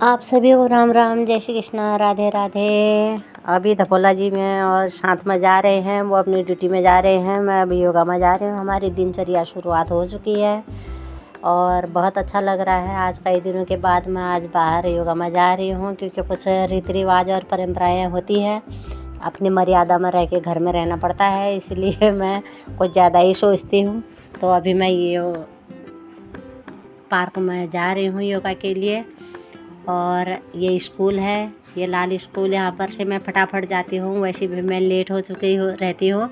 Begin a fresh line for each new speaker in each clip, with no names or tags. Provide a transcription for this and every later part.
आप सभी को राम राम, जय श्री कृष्णा, राधे राधे। अभी धपोला जी में और साथ में जा रहे हैं, वो अपनी ड्यूटी में जा रहे हैं, मैं अभी योगा में जा रही हूँ। हमारी दिनचर्या शुरुआत हो चुकी है और बहुत अच्छा लग रहा है। आज कई दिनों के बाद मैं आज बाहर योगा में जा रही हूँ, क्योंकि कुछ रीति रिवाज और परंपराएँ होती हैं। अपनी मर्यादा में रह के घर में रहना पड़ता है, इसलिए मैं कुछ ज़्यादा ही सोचती हूँ। तो अभी मैं ये पार्क में जा रही हूँ योगा के लिए। और ये स्कूल है, ये लाल स्कूल, यहाँ पर से मैं फटाफट जाती हूँ। वैसे भी मैं लेट हो चुकी रहती हूँ,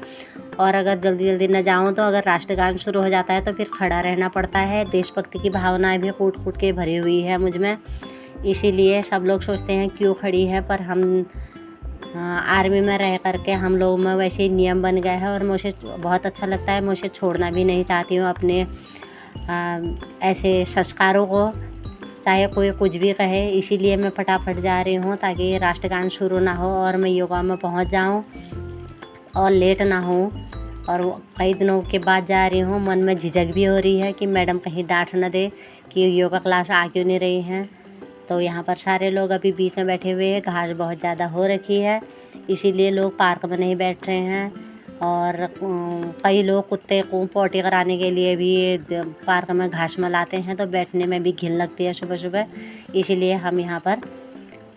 और अगर जल्दी जल्दी न जाऊँ तो अगर राष्ट्रगान शुरू हो जाता है तो फिर खड़ा रहना पड़ता है। देशभक्ति की भावनाएं भी कूट कूट के भरी हुई है मुझ में, इसीलिए सब लोग सोचते हैं क्यों खड़ी है। पर हम आर्मी में रह करके हम लोग में वैसे ही नियम बन गए हैं, और मुझे बहुत अच्छा लगता है। मुझे छोड़ना भी नहीं चाहती हूँ अपने ऐसे संस्कारों को, चाहे कोई कुछ भी कहे। इसीलिए मैं फटाफट जा रही हूँ ताकि राष्ट्रगान शुरू ना हो और मैं योगा में पहुँच जाऊँ और लेट ना हूँ। और कई दिनों के बाद जा रही हूँ, मन में झिझक भी हो रही है कि मैडम कहीं डांट न दे कि योगा क्लास आ क्यों नहीं रही हैं। तो यहाँ पर सारे लोग अभी बीच में बैठे हुए हैं, घास बहुत ज़्यादा हो रखी है, इसीलिए लोग पार्क में नहीं बैठ रहे हैं। और कई लोग कुत्ते को पोटी कराने के लिए भी पार्क में घास में लाते हैं, तो बैठने में भी घिन लगती है सुबह सुबह, इसीलिए हम यहाँ पर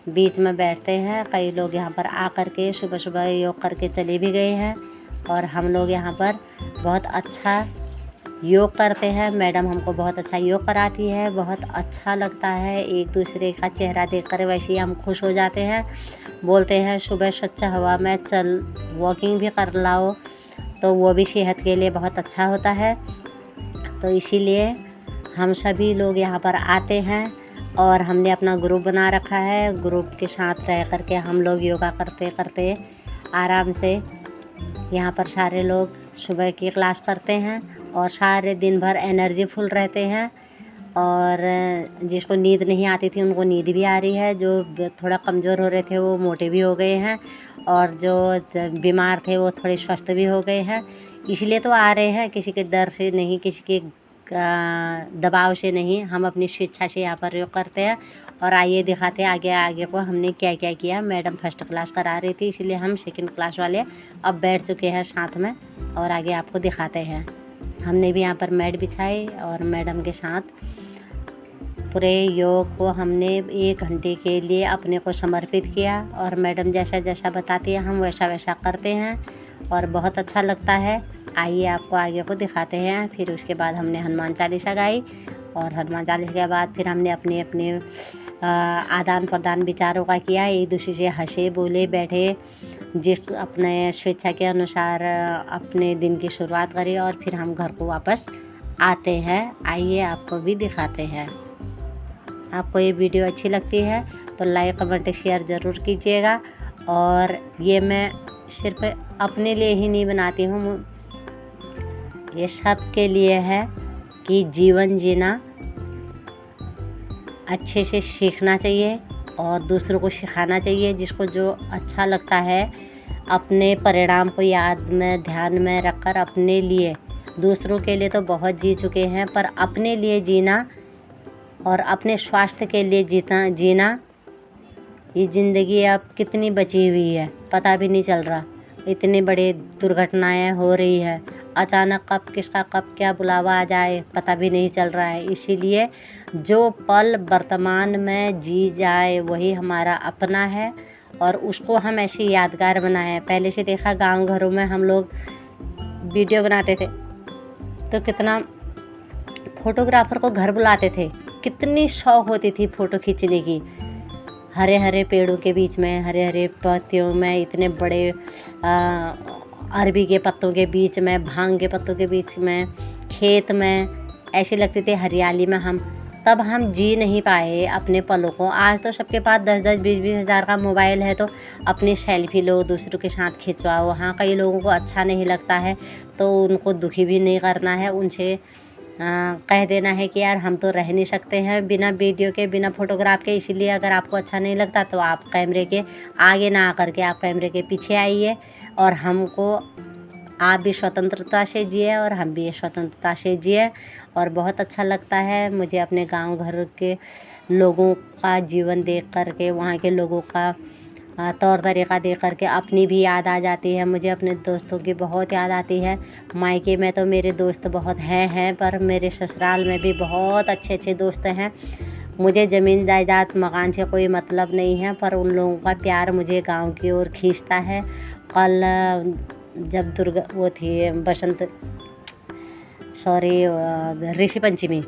बीच में बैठते हैं। कई लोग यहाँ पर आकर के सुबह सुबह योग करके चले भी गए हैं, और हम लोग यहाँ पर बहुत अच्छा योग करते हैं। मैडम हमको बहुत अच्छा योग कराती है, बहुत अच्छा लगता है। एक दूसरे का चेहरा देखकर वैसे ही हम खुश हो जाते हैं। बोलते हैं सुबह स्वच्छ हवा में चल, वॉकिंग भी कर लाओ, तो वो भी सेहत के लिए बहुत अच्छा होता है। तो इसीलिए हम सभी लोग यहाँ पर आते हैं, और हमने अपना ग्रुप बना रखा है। ग्रुप के साथ रह करके हम लोग योगा करते करते आराम से यहाँ पर सारे लोग सुबह की क्लास करते हैं, और सारे दिन भर एनर्जी फुल रहते हैं। और जिसको नींद नहीं आती थी उनको नींद भी आ रही है, जो थोड़ा कमज़ोर हो रहे थे वो मोटे भी हो गए हैं, और जो बीमार थे वो थोड़े स्वस्थ भी हो गए हैं। इसलिए तो आ रहे हैं, किसी के डर से नहीं, किसी के दबाव से नहीं, हम अपनी स्वेच्छा से यहाँ पर योग करते हैं। और आइए दिखाते हैं आगे आगे को हमने क्या क्या किया। मैडम फर्स्ट क्लास करा रही थी, इसलिए हम सेकंड क्लास वाले अब बैठ चुके हैं साथ में, और आगे आपको दिखाते हैं। हमने भी यहाँ पर मैट बिछाई और मैडम के साथ पूरे योग को हमने 1 घंटे के लिए अपने को समर्पित किया, और मैडम जैसा जैसा बताती है हम वैसा वैसा करते हैं, और बहुत अच्छा लगता है। आइए आपको आगे को दिखाते हैं। फिर उसके बाद हमने हनुमान चालीसा गाई, और हनुमान चालीसा के बाद फिर हमने अपने अपने आदान प्रदान विचारों का किया। एक दूसरे से हंसे बोले बैठे, जिस अपने स्वेच्छा के अनुसार अपने दिन की शुरुआत करी, और फिर हम घर को वापस आते हैं। आइए आपको भी दिखाते हैं। आपको ये वीडियो अच्छी लगती है तो लाइक कमेंट शेयर ज़रूर कीजिएगा। और ये मैं सिर्फ अपने लिए ही नहीं बनाती हूँ, ये सब के लिए है कि जीवन जीना अच्छे से सीखना चाहिए और दूसरों को सिखाना चाहिए। जिसको जो अच्छा लगता है अपने परिणाम को याद में ध्यान में रखकर अपने लिए, दूसरों के लिए तो बहुत जी चुके हैं, पर अपने लिए जीना और अपने स्वास्थ्य के लिए जीना, ये ज़िंदगी अब कितनी बची हुई है पता भी नहीं चल रहा। इतनी बड़ी दुर्घटनाएं हो रही हैं, अचानक कब किसका कब क्या बुलावा आ जाए पता भी नहीं चल रहा है। इसीलिए जो पल वर्तमान में जी जाए वही हमारा अपना है, और उसको हम ऐसे यादगार बनाएं। पहले से देखा गांव घरों में हम लोग वीडियो बनाते थे तो कितना फोटोग्राफर को घर बुलाते थे, कितनी शौक होती थी फ़ोटो खींचने की। हरे हरे पेड़ों के बीच में, हरे हरे पत्तियों में, इतने बड़े अरबी के पत्तों के बीच में, भांग के पत्तों के बीच में, खेत में, ऐसे लगते थे हरियाली में हम। तब हम जी नहीं पाए अपने पलों को। आज तो सबके पास 10-10 20-20 हज़ार का मोबाइल है, तो अपनी सेल्फी लो, दूसरों के साथ खिंचवाओ। हाँ, कई लोगों को अच्छा नहीं लगता है तो उनको दुखी भी नहीं करना है, उनसे कह देना है कि यार हम तो रह नहीं सकते हैं बिना वीडियो के, बिना फोटोग्राफ के। इसीलिए अगर आपको अच्छा नहीं लगता तो आप कैमरे के आगे ना आकर के आप कैमरे के पीछे आइए, और हमको आप भी स्वतंत्रता से जिए और हम भी स्वतंत्रता से जिए। और बहुत अच्छा लगता है मुझे अपने गांव घर के लोगों का जीवन देख कर के, वहाँ के लोगों का तौर तरीक़ा देख कर के अपनी भी याद आ जाती है। मुझे अपने दोस्तों की बहुत याद आती है। मायके में तो मेरे दोस्त बहुत हैं, पर मेरे ससुराल में भी बहुत अच्छे अच्छे दोस्त हैं। मुझे ज़मीन जायदाद मकान से कोई मतलब नहीं है, पर उन लोगों का प्यार मुझे गांव की ओर खींचता है। कल जब वो थी ऋषि पंचमी,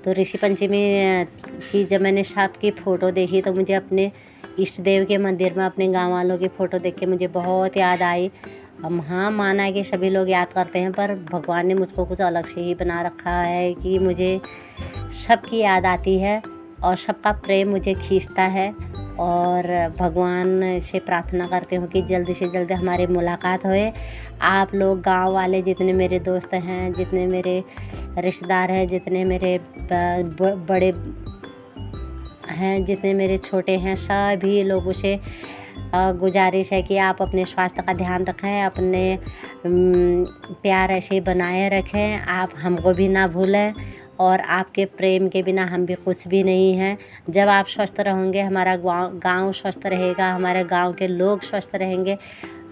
तो ऋषि पंचमी की जब मैंने सबकी फ़ोटो देखी तो मुझे अपने इष्ट देव के मंदिर में अपने गांव वालों की फ़ोटो देख के मुझे बहुत याद आई। हाँ, माना है कि सभी लोग याद करते हैं, पर भगवान ने मुझको कुछ अलग से ही बना रखा है कि मुझे सबकी याद आती है और सबका प्रेम मुझे खींचता है। और भगवान से प्रार्थना करती हूँ कि जल्दी से जल्दी हमारी मुलाकात होए। आप लोग गांव वाले जितने मेरे दोस्त हैं, जितने मेरे रिश्तेदार हैं, जितने मेरे बड़े हैं, जितने मेरे छोटे हैं, सभी लोगों से गुजारिश है कि आप अपने स्वास्थ्य का ध्यान रखें, अपने प्यार ऐसे बनाए रखें, आप हमको भी ना भूलें। और आपके प्रेम के बिना हम भी कुछ भी नहीं हैं। जब आप स्वस्थ रहोगे, हमारा गांव स्वस्थ रहेगा, हमारे गांव के लोग स्वस्थ रहेंगे,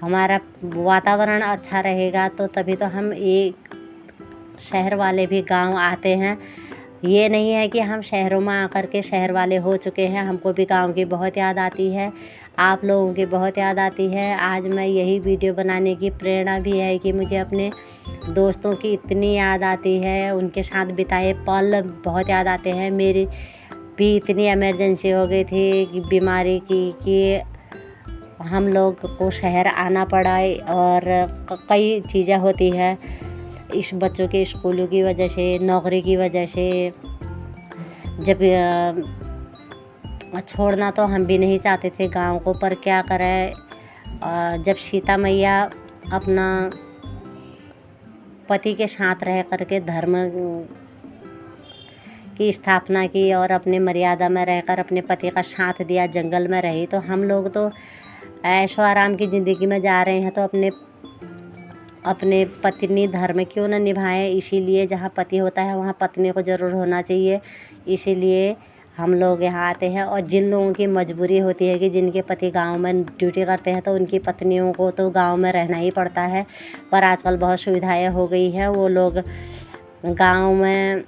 हमारा वातावरण अच्छा रहेगा, तो तभी तो हम एक शहर वाले भी गांव आते हैं। ये नहीं है कि हम शहरों में आकर के शहर वाले हो चुके हैं। हमको भी गांव की बहुत याद आती है, आप लोगों की बहुत याद आती है। आज मैं यही वीडियो बनाने की प्रेरणा भी है कि मुझे अपने दोस्तों की इतनी याद आती है, उनके साथ बिताए पल बहुत याद आते हैं। मेरी भी इतनी इमरजेंसी हो गई थी कि बीमारी की कि हम लोग को शहर आना पड़ा, और कई चीज़ें होती है इस बच्चों के स्कूलों की वजह से, नौकरी की वजह से। जब छोड़ना तो हम भी नहीं चाहते थे गांव को, पर क्या करें। जब सीता मैया अपना पति के साथ रह करके धर्म की स्थापना की और अपने मर्यादा में रहकर अपने पति का साथ दिया, जंगल में रही, तो हम लोग तो ऐशो आराम की ज़िंदगी में जा रहे हैं, तो अपने पत्नी धर्म क्यों न निभाएं। इसीलिए जहाँ पति होता है वहाँ पत्नी को ज़रूर होना चाहिए। इसीलिए हम लोग यहाँ आते हैं। और जिन लोगों की मजबूरी होती है कि जिनके पति गांव में ड्यूटी करते हैं, तो उनकी पत्नियों को तो गांव में रहना ही पड़ता है। पर आजकल बहुत सुविधाएं हो गई हैं, वो लोग गांव में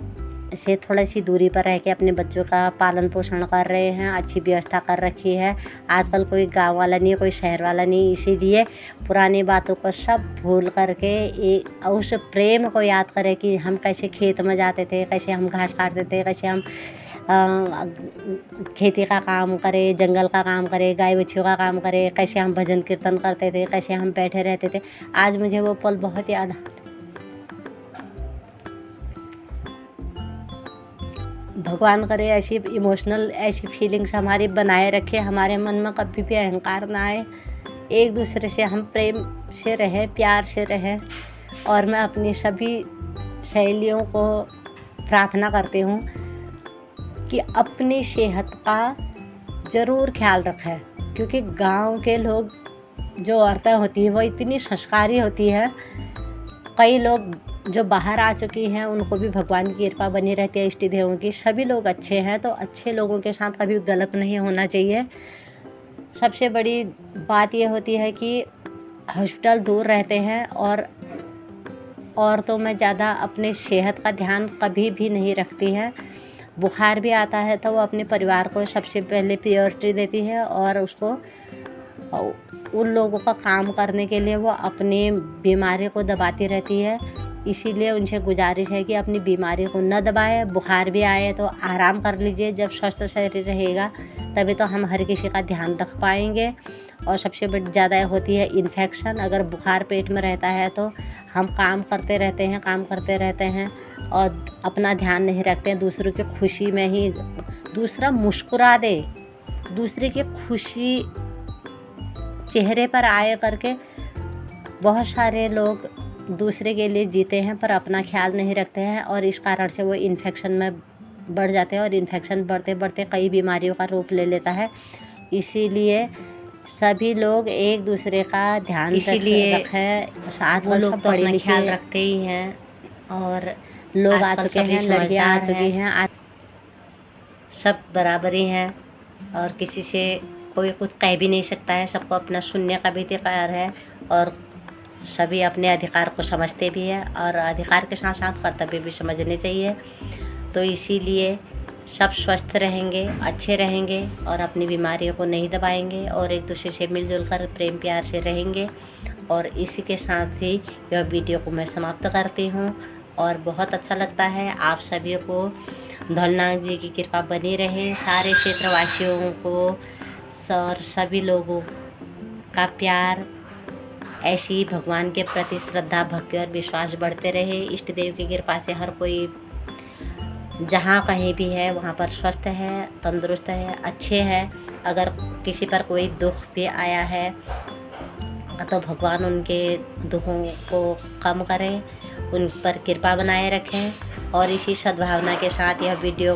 से थोड़ी सी दूरी पर रह के अपने बच्चों का पालन पोषण कर रहे हैं, अच्छी व्यवस्था कर रखी है। आजकल कोई गांव वाला नहीं है, कोई शहर वाला नहीं। इसीलिए पुरानी बातों को सब भूल करके उस प्रेम को याद करें कि हम कैसे खेत में जाते थे, कैसे हम घास काटते थे, कैसे हम खेती का काम करें, जंगल का काम करें, गाय बच्चियों का काम करें, कैसे हम भजन कीर्तन करते थे, कैसे हम बैठे रहते थे। आज मुझे वो पल बहुत याद आता। भगवान करे ऐसी इमोशनल ऐसी फीलिंग्स हमारी बनाए रखे, हमारे मन में कभी भी अहंकार ना आए, एक दूसरे से हम प्रेम से रहें, प्यार से रहें। और मैं अपनी सभी सहेलियों को प्रार्थना करती हूँ कि अपनी सेहत का ज़रूर ख्याल रखें, क्योंकि गांव के लोग जो औरतें होती हैं वो इतनी संस्कारी होती हैं। कई लोग जो बाहर आ चुकी हैं उनको भी भगवान की कृपा बनी रहती है, इष्ट देवों की। सभी लोग अच्छे हैं, तो अच्छे लोगों के साथ कभी गलत नहीं होना चाहिए। सबसे बड़ी बात ये होती है कि हॉस्पिटल दूर रहते हैं और औरतों में ज़्यादा अपने सेहत का ध्यान कभी भी नहीं रखती हैं। बुखार भी आता है तो वो अपने परिवार को सबसे पहले प्रायोरिटी देती है, और उसको उन लोगों का काम करने के लिए वो अपनी बीमारी को दबाती रहती है। इसीलिए उनसे गुजारिश है कि अपनी बीमारी को न दबाएं। बुखार भी आए तो आराम कर लीजिए। जब स्वस्थ शरीर रहेगा तभी तो हम हर किसी का ध्यान रख पाएंगे। और सबसे बड़ी ज़्यादा होती है इन्फेक्शन। अगर बुखार पेट में रहता है तो हम काम करते रहते हैं और अपना ध्यान नहीं रखते हैं। दूसरों की खुशी में ही दूसरा मुस्कुरा दे, दूसरे की खुशी चेहरे पर आए करके बहुत सारे लोग दूसरे के लिए जीते हैं, पर अपना ख्याल नहीं रखते हैं, और इस कारण से वो इन्फेक्शन में बढ़ जाते हैं, और इन्फेक्शन बढ़ते बढ़ते कई बीमारियों का रूप ले लेता है। इसीलिए सभी लोग एक दूसरे का ध्यान रखें। साथ वो लोग तो अपना ख्याल रखते ही हैं, और लोग आ चुके हैं, लड़कियाँ आ चुकी हैं। सब बराबर ही हैं और किसी से कोई कुछ कह भी नहीं सकता है। सबको अपना सुनने का भी अधिकार है और सभी अपने अधिकार को समझते भी हैं और अधिकार के साथ साथ कर्तव्य भी समझने चाहिए। तो इसीलिए सब स्वस्थ रहेंगे, अच्छे रहेंगे और अपनी बीमारियों को नहीं दबाएंगे और एक दूसरे से मिलजुल कर प्रेम प्यार से रहेंगे। और इसी के साथ ही यह वीडियो को मैं समाप्त करती हूँ और बहुत अच्छा लगता है आप सभी को धौलनाथ जी की कृपा बनी रहे। सारे क्षेत्रवासियों को और सभी लोगों का प्यार, ऐसी ही भगवान के प्रति श्रद्धा भक्ति और विश्वास बढ़ते रहे। इष्ट देव की कृपा से हर कोई जहाँ कहीं भी है वहाँ पर स्वस्थ है, तंदुरुस्त है, अच्छे हैं। अगर किसी पर कोई दुख भी आया है तो भगवान उनके दुखों को कम करें, उन पर कृपा बनाए रखें। और इसी सद्भावना के साथ यह वीडियो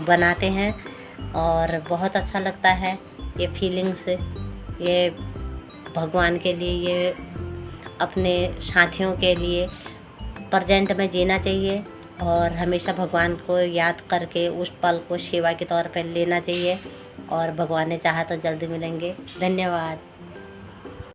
बनाते हैं और बहुत अच्छा लगता है ये फीलिंग्स। ये भगवान के लिए, ये अपने साथियों के लिए प्रेजेंट में जीना चाहिए और हमेशा भगवान को याद करके उस पल को सेवा के तौर पर लेना चाहिए। और भगवान ने चाहा तो जल्दी मिलेंगे। धन्यवाद।